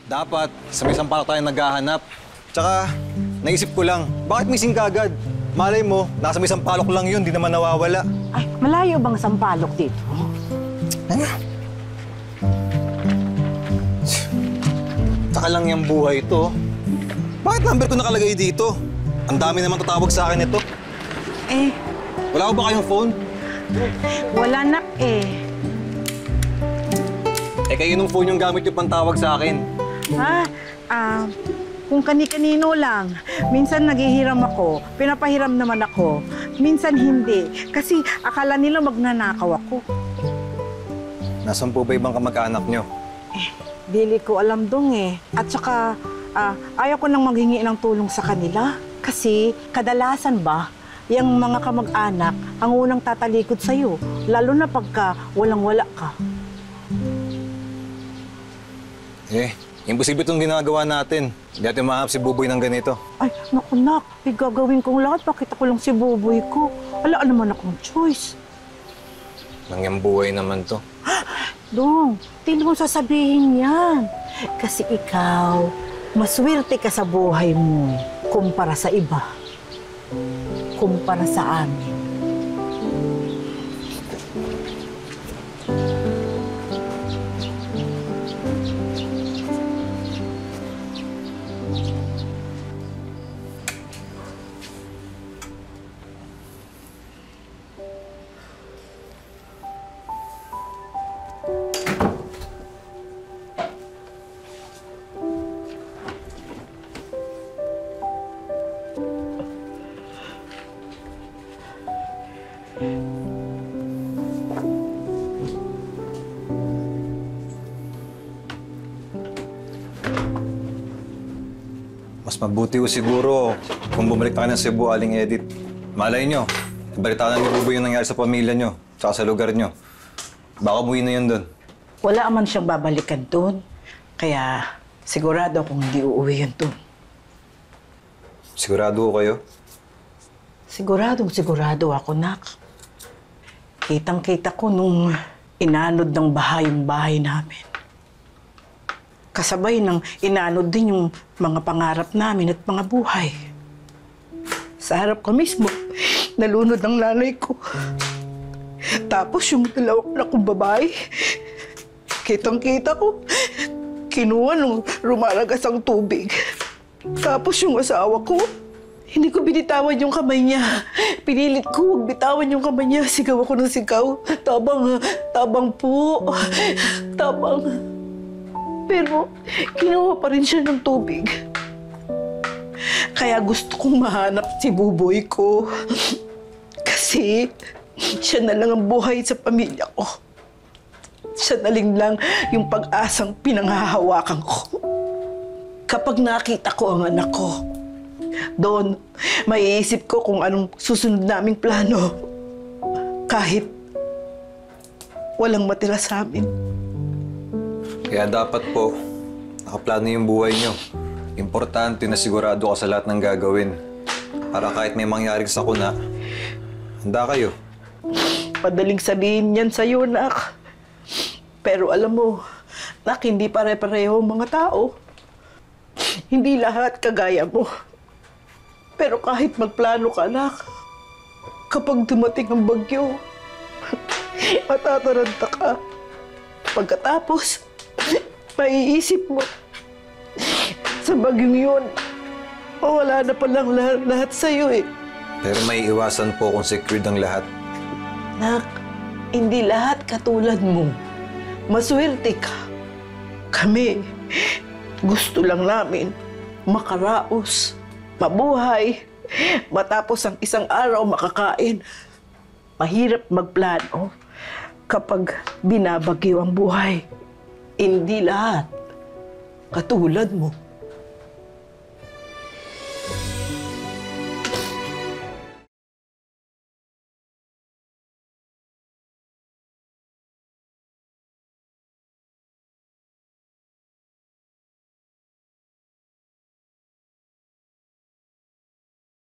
Dapat, sa may sampalok tayo naghahanap. Tsaka, naisip ko lang, bakit missing ka agad? Malay mo, nasa may sampalok lang yun, di naman nawawala. Ay, malayo bang sampalok dito? Ano? Tsaka lang yung buhay ito. Bakit number ko nakalagay dito? Ang dami naman tatawag sa akin ito. Eh, Wala ko ba kayong phone? wala nak eh. Kayo nung phone yung gamit yung pantawag sa akin. Kung kani-kanino lang. Minsan naghihiram ako, pinapahiram naman ako. Minsan hindi, kasi akala nila magnanakaw ako. Nasaan po ba ibang kamag-anak nyo? Dili ko alam dong eh. At saka, ayaw ko nang maghingi ng tulong sa kanila. Kasi kadalasan ba, yung mga kamag-anak ang unang tatalikod sa'yo. Lalo na pagka walang-wala ka. Imposible itong ginagawa natin. Hindi natin mahanap si Buboy ng ganito. Ay, naku nak, gagawin kong lahat. Pakita ko lang si Buboy ko. Wala naman akong choice. Nangyang buhay naman to. Dong, hindi mo sasabihin yan. Kasi ikaw, maswerte ka sa buhay mo kumpara sa iba. Kumpara sa amin. Mas mabuti ko siguro kung bumalik na kayo ng Cebu, Aling Edith. Malay nyo, balitaan ni Buboy yung nangyari sa pamilya nyo, tsaka sa lugar nyo. Baka umuwi na yun doon. Wala man siyang babalikan doon. Kaya sigurado akong hindi uuwi yun doon. Sigurado ko kayo? Sigurado ako, nak. Kitang-kita ko nung inanod ng baha yung bahay namin. Kasabay ng inanod din yung mga pangarap namin at mga buhay. Sa harap ko mismo, nalunod ng nanay ko. Tapos yung dalawang anak kong babae, kitang-kita ko, kinuha nung rumalagas ang tubig. Tapos yung asawa ko, hindi ko binitawan yung kamay niya. Pinilit ko, huwag bitawan yung kamay niya. Sigaw ako ng sigaw. Tabang po. Tabang. Pero kinuha pa rin siya ng tubig. Kaya gusto kong mahanap si Buboy ko. Kasi siya na lang ang buhay sa pamilya ko. Siya na lang yung pag-asang pinanghahawakan ko. Kapag nakita ko ang anak ko, doon, maiisip ko kung anong susunod naming plano. Kahit walang matira sa amin. Kaya dapat po, nakaplano yung buhay nyo. Importante na sigurado ka sa lahat ng gagawin. Para kahit may mangyaring sakuna, handa kayo. Padaling sabihin yan sa'yo, nak. Pero alam mo, nak, hindi pare-pareho ang mga tao. Hindi lahat kagaya mo. Pero kahit magplano ka, nak, kapag dumating ang bagyo, matataranta ka. Pagkatapos, maiisip mo, sa bagyong yun, wala na palang lahat sa'yo eh. Pero may iwasan po kung secured ang lahat. Nak, hindi lahat katulad mo. Maswerte ka. Kami, gusto lang namin makaraos, mabuhay, matapos ang isang araw makakain. Mahirap magplano kapag binabagyo ang buhay. Hindi lahat katulad mo.